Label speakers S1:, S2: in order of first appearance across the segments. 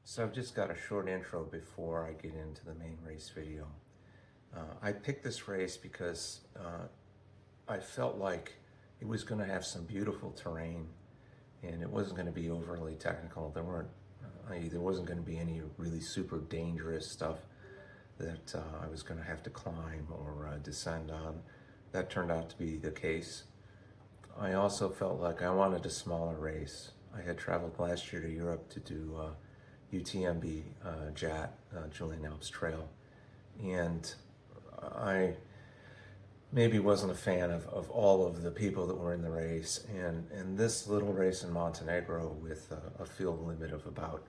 S1: So I've just got a short intro before I get into the main race video. I picked this race because I felt like it was going to have some beautiful terrain and it wasn't going to be overly technical. There wasn't going to be any really super dangerous stuff that I was going to have to climb or descend on. That turned out to be the case. I also felt like I wanted a smaller race. I had traveled last year to Europe to do UTMB JAT, Julian Alps Trail, and I maybe wasn't a fan of all of the people that were in the race, and this little race in Montenegro with a field limit of about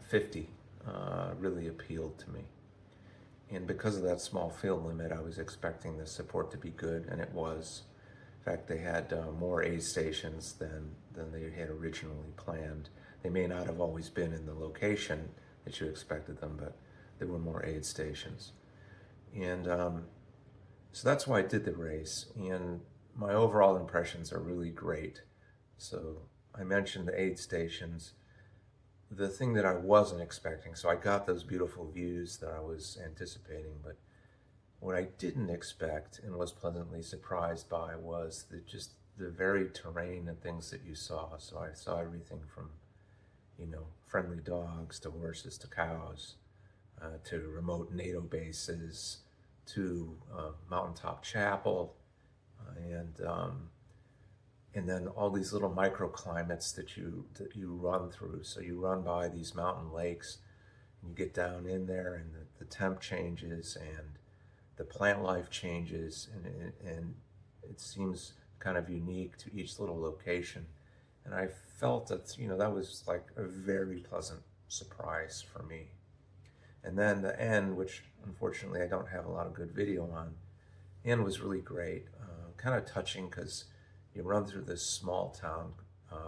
S1: 50 really appealed to me. And because of that small field limit, I was expecting the support to be good, and it was. In fact, they had more aid stations than they had originally planned. They may not have always been in the location that you expected them, but there were more aid stations. And so that's why I did the race, and my overall impressions are really great. So I mentioned the aid stations. The thing that I wasn't expecting, so I got those beautiful views that I was anticipating, but what I didn't expect and was pleasantly surprised by was the varied terrain and things that you saw. So I saw everything from, friendly dogs to horses to cows, to remote NATO bases, to mountaintop chapel, and then all these little microclimates that you run through. So you run by these mountain lakes, and you get down in there, and the temp changes, and the plant life changes, and it seems kind of unique to each little location. And I felt that, that was like a very pleasant surprise for me. And then the end, which unfortunately I don't have a lot of good video on, the end was really great. Kind of touching because you run through this small town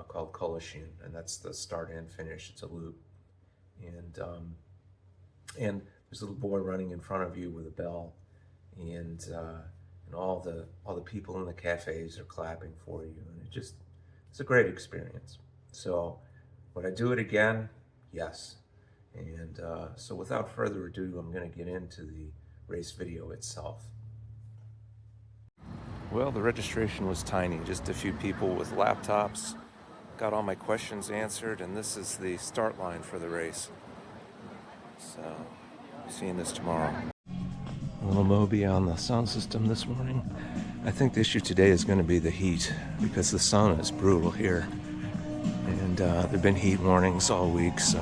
S1: called Kolasin, and that's the start and finish. It's a loop. And there's a little boy running in front of you with a bell, and all the people in the cafes are clapping for you, and it's a great experience. So would I do it again? Yes. And so without further ado, I'm going to get into the race video itself. Well, the registration was tiny, just a few people with laptops. Got all my questions answered, and this is the start line for the race. So, seeing this tomorrow. A little Moby on the sound system this morning. I think the issue today is going to be the heat, because the sun is brutal here. And there have been heat warnings all week, so.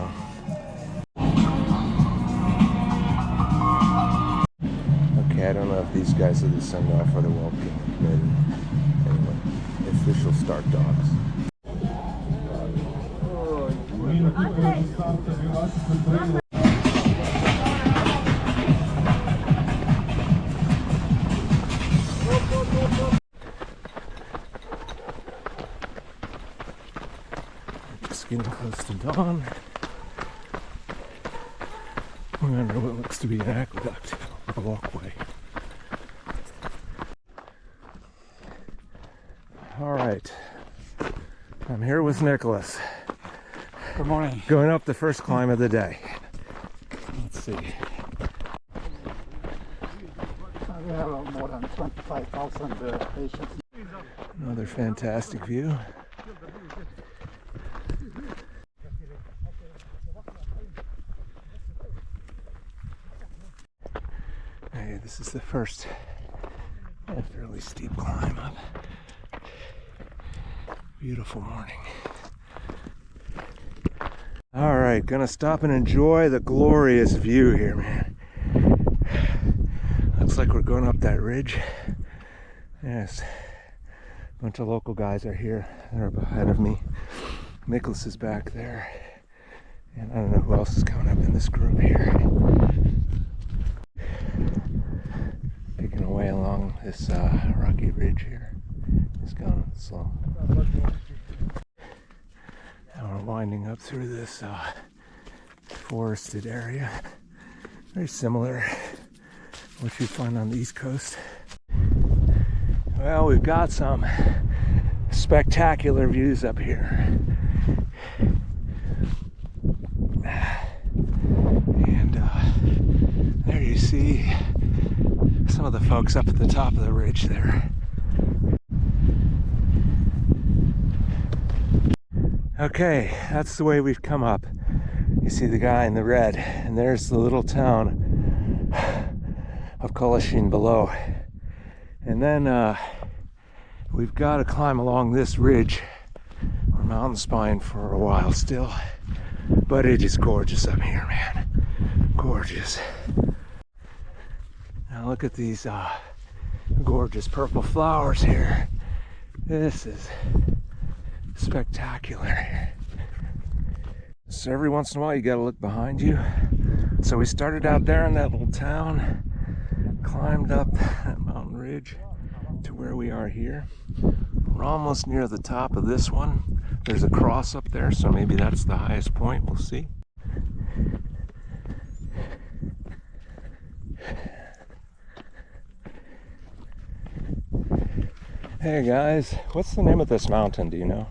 S1: Okay, I don't know if these guys are the send-off or the welcome committee. Anyway, official start dogs. Just getting close to dawn. We're under what looks to be an aqueduct, a walkway. All right, I'm here with Nicholas.
S2: Good morning.
S1: Going up the first climb of the day. Let's see.
S2: We have more than 25,000 patients.
S1: Another fantastic view. Hey, this is the first fairly steep climb up. Beautiful morning. All right, gonna stop and enjoy the glorious view here, man. Looks like we're going up that ridge. Yes, a bunch of local guys are here. They're up ahead of me. Nicholas is back there, and I don't know who else is coming up in this group here. Picking away along this rocky ridge here. It's going slow. Now we're winding up through this forested area. Very similar to what you find on the East Coast. Well, we've got some spectacular views up here. see some of the folks up at the top of the ridge there. Okay, that's the way we've come up. You see the guy in the red, and there's the little town of Kolasin below. And then we've got to climb along this ridge or mountain spine for a while still. But it is gorgeous up here, man. Gorgeous. Now look at these gorgeous purple flowers here. This is spectacular. So every once in a while you gotta look behind you. So we started out there in that little town, climbed up that mountain ridge to where we are here. We're almost near the top of this one. There's a cross up there, so maybe that's the highest point. We'll see. Hey guys, what's the name of this mountain? Do you know?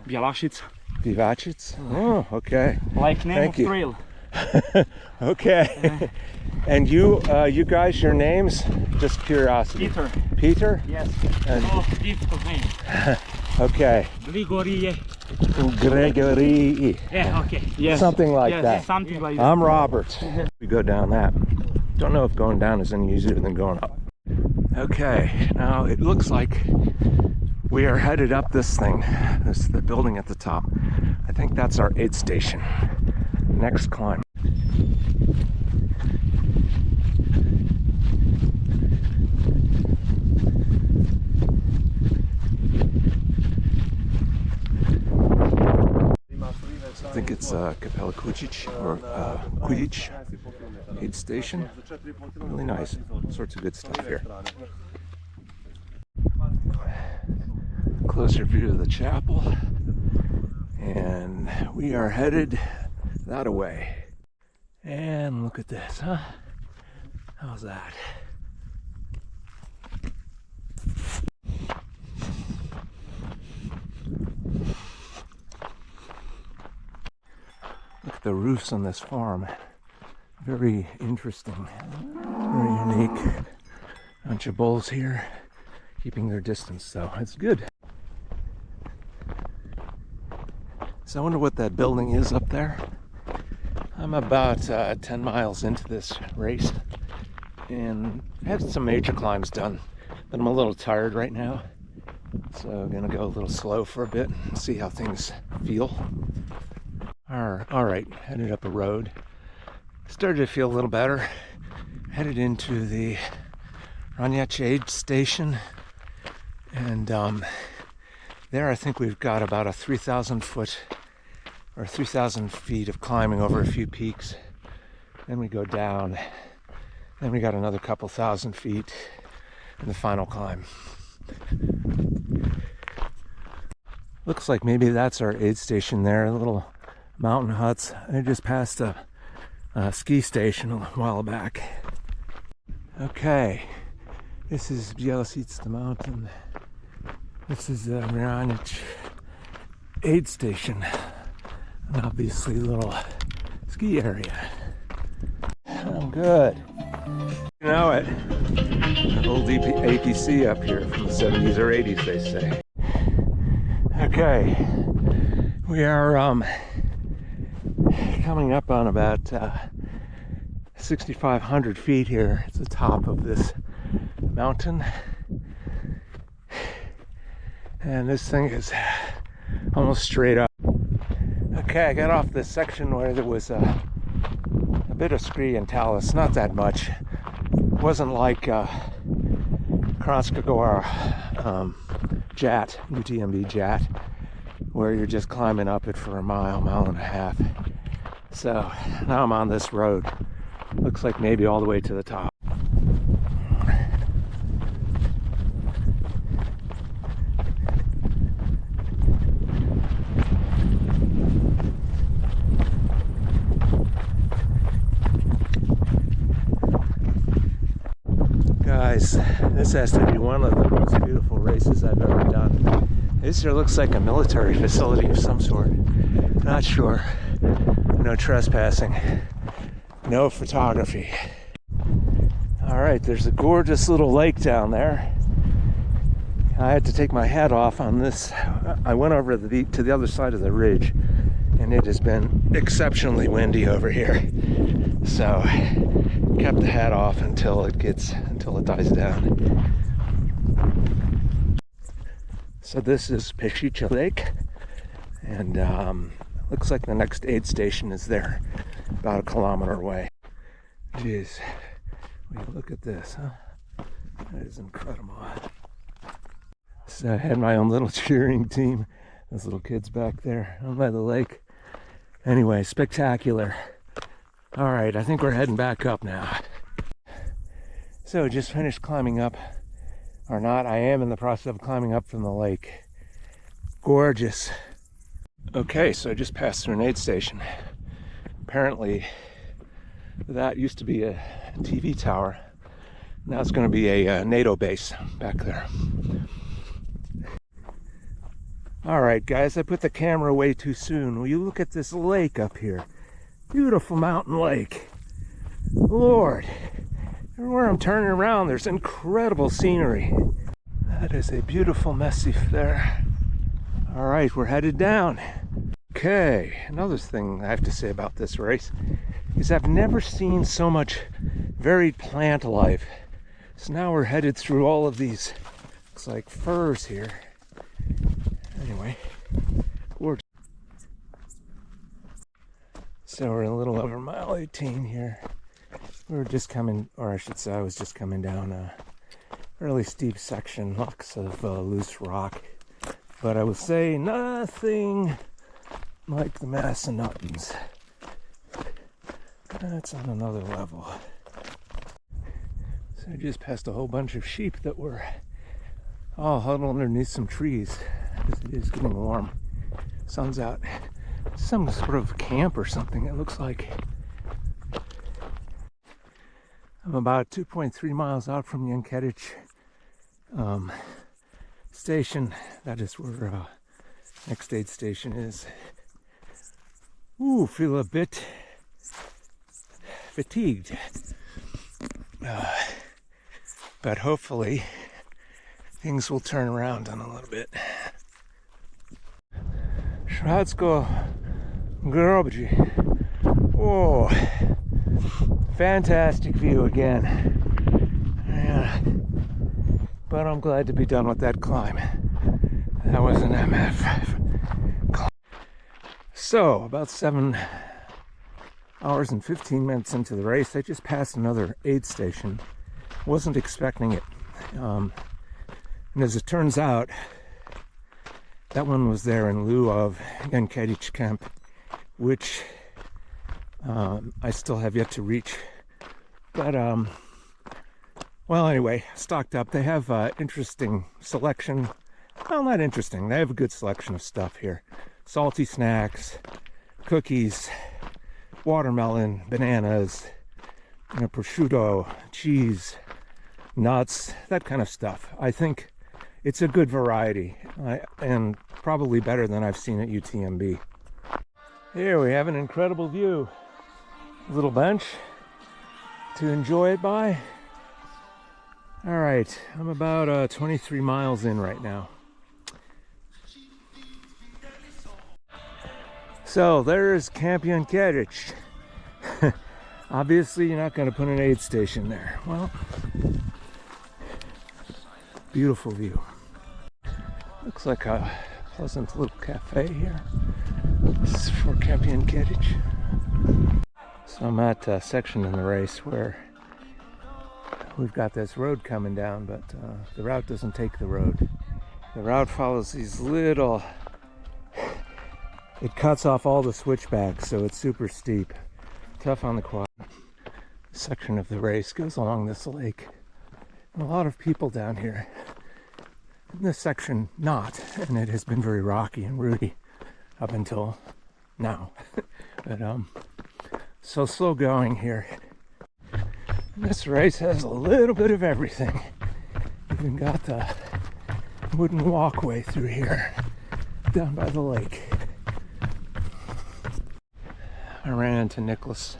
S3: Bjelisica.
S1: Bjelisica? Oh, okay.
S3: Like name
S1: Thank
S3: of
S1: you.
S3: trail.
S1: Okay. And you guys, your names? Just curiosity.
S3: Peter.
S1: Peter?
S3: Yes.
S1: And
S3: Oh, difficult name.
S1: okay.
S3: Gregory.
S1: Gregory.
S3: Yeah, okay. Yes.
S1: Something like
S3: yes,
S1: that.
S3: something like that.
S1: I'm Robert. We go down that. Don't know if going down is any easier than going up. Okay, now it looks like we are headed up this thing. This is the building at the top. I think that's our aid station. Next climb. I think it's Kapela Kujic or Kujic aid station. Really nice. All sorts of good stuff here. Closer view of the chapel. And we are headed that way. And look at this, huh? How's that? Look at the roofs on this farm. Very interesting, very unique. Bunch of bulls here, keeping their distance though. It's good. So I wonder what that building is up there. I'm about 10 miles into this race and I have some major climbs done, but I'm a little tired right now. So I'm gonna go a little slow for a bit and see how things feel. All right, headed up a road. Started to feel a little better. Headed into the Raniach aid station. And there I think we've got about a 3,000 foot or 3,000 feet of climbing over a few peaks. Then we go down. Then we got another couple thousand feet in the final climb. Looks like maybe that's our aid station there, a little mountain huts. I just passed a ski station a while back. Okay, this is Bjelisica mountain. This is the Raniach aid station. And obviously a little ski area. I'm good. You know it. Old APC up here from the 70s or 80s, they say. Okay, we are coming up on about 6,500 feet here at the top of this mountain. And this thing is almost straight up. Okay, I got off this section where there was a bit of scree and talus, not that much. It wasn't like Kranskagora Jat, UTMB Jat, where you're just climbing up it for a mile and a half. So now I'm on this road. Looks like maybe all the way to the top. Guys, this has to be one of the most beautiful races I've ever done. This here looks like a military facility of some sort. Not sure. No trespassing. No photography. All right, there's a gorgeous little lake down there. I had to take my hat off on this. I went over to the other side of the ridge, and it has been exceptionally windy over here. So, kept the hat off until it dies down. So this is Bjelisica Lake, and looks like the next aid station is there, about 1 kilometer away. Jeez, will you look at this, huh? That is incredible. So I had my own little cheering team. Those little kids back there on by the lake. Anyway, spectacular. All right, I think we're heading back up now. So just finished climbing up, or not, I am in the process of climbing up from the lake. Gorgeous. Okay, so I just passed through an aid station. Apparently, that used to be a TV tower. Now it's going to be a NATO base back there. All right, guys, I put the camera away too soon. Will you look at this lake up here? Beautiful mountain lake. Lord, everywhere I'm turning around, there's incredible scenery. That is a beautiful massif there. All right, we're headed down. Okay, another thing I have to say about this race is I've never seen so much varied plant life. So now we're headed through all of these, looks like firs here. Anyway, gorgeous. So we're in a little over mile 18 here. We were just coming, or I should say I was just coming down a fairly steep section, lots of loose rock. But I would say nothing like the Massanuttons. That's on another level. So I just passed a whole bunch of sheep that were all huddled underneath some trees. It is getting warm. Sun's out. Some sort of camp or something, it looks like. I'm about 2.3 miles out from Yankedic station. That is where next aid station is. Ooh, feel a bit fatigued. But hopefully things will turn around in a little bit. Shradsko Grobji. Oh, fantastic view again. Yeah. But I'm glad to be done with that climb. That was an MF climb. So, about 7 hours and 15 minutes into the race, I just passed another aid station. Wasn't expecting it. And as it turns out, that one was there in lieu of Yankedic camp, which I still have yet to reach. But, well, anyway, stocked up. They have interesting selection. Well, not interesting. They have a good selection of stuff here. Salty snacks, cookies, watermelon, bananas, prosciutto, cheese, nuts, that kind of stuff. I think it's a good variety, and probably better than I've seen at UTMB. Here we have an incredible view. A little bench to enjoy it by. All right, I'm about 23 miles in right now. So there's Camp Yankedic. Obviously, you're not going to put an aid station there. Well, beautiful view. Looks like a pleasant little cafe here. This is for Camp Yankedic. So I'm at a section in the race where we've got this road coming down, but the route doesn't take the road. The route follows these little... It cuts off all the switchbacks, so it's super steep. Tough on the quad. Section of the race goes along this lake. And a lot of people down here. In this section, not. And it has been very rocky and rooty up until now. But, so slow going here. This race has a little bit of everything. Even got the wooden walkway through here, down by the lake. I ran into Nicholas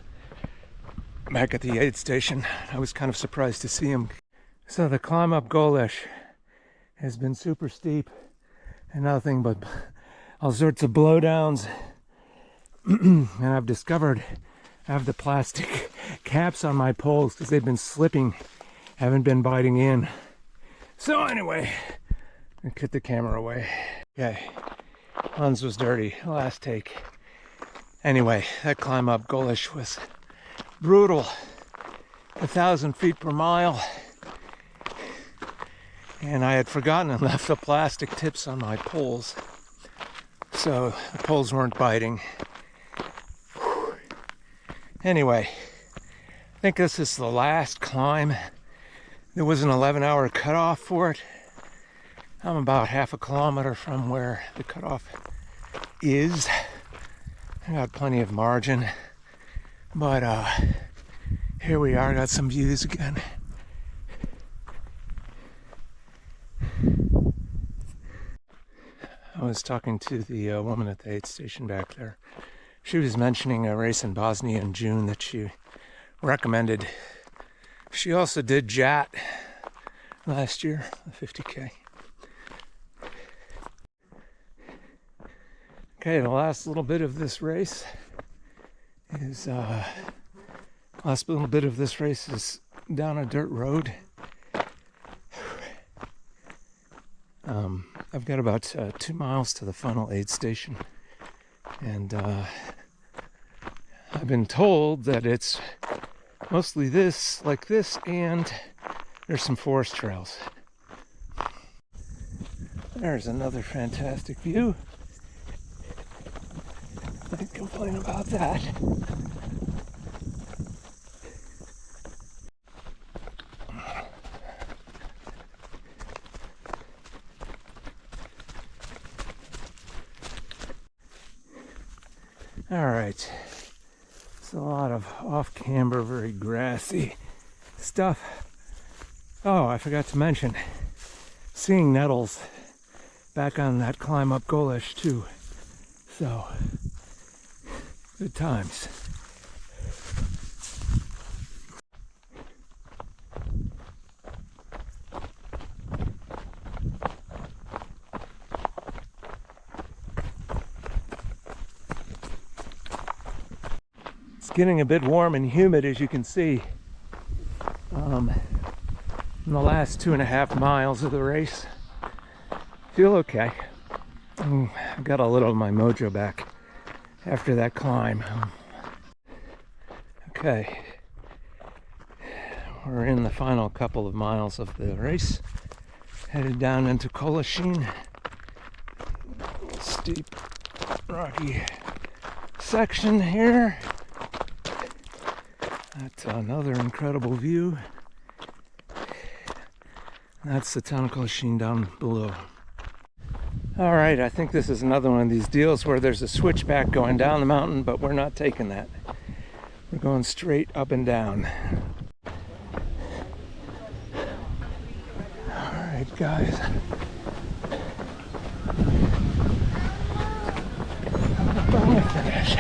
S1: back at the aid station. I was kind of surprised to see him. So the climb up Golesh has been super steep and nothing but all sorts of blowdowns. And I've discovered I have the plastic caps on my poles because they've been slipping, haven't been biting in. So anyway, I put the camera away. Okay, Hans was dirty, last take. Anyway, that climb up Golesh was brutal. 1,000 feet per mile. And I had forgotten and left the plastic tips on my poles. So the poles weren't biting. Anyway, I think this is the last climb. There was an 11-hour cutoff for it. I'm about half a kilometer from where the cutoff is. I got plenty of margin, but here we are, got some views again. I was talking to the woman at the aid station back there. She was mentioning a race in Bosnia in June that she recommended. She also did JAT last year, the 50K. Okay, the last little bit of this race is down a dirt road. I've got about 2 miles to the final aid station, and I've been told that it's mostly this, like this, and there's some forest trails. There's another fantastic view. Can't complain about that. All right, it's a lot of off-camber, very grassy stuff. Oh, I forgot to mention, seeing nettles back on that climb up Golesh too. So, good times. It's getting a bit warm and humid, as you can see. In the last 2.5 miles of the race, feel okay. I got a little of my mojo back after that climb. Okay, we're in the final couple of miles of the race, headed down into Kolasin. Steep, rocky section here. That's another incredible view. That's the town of Kolasin down below. All right, I think this is another one of these deals where there's a switchback going down the mountain, but we're not taking that. We're going straight up and down. All right, guys. About to finish.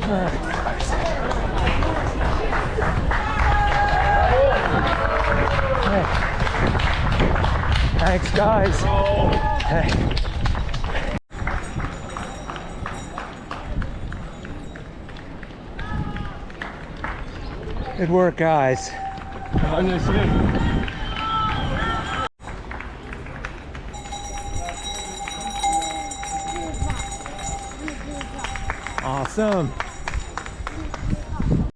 S1: All right, guys. Hey. Thanks, guys. Hey. Good work, guys. Awesome.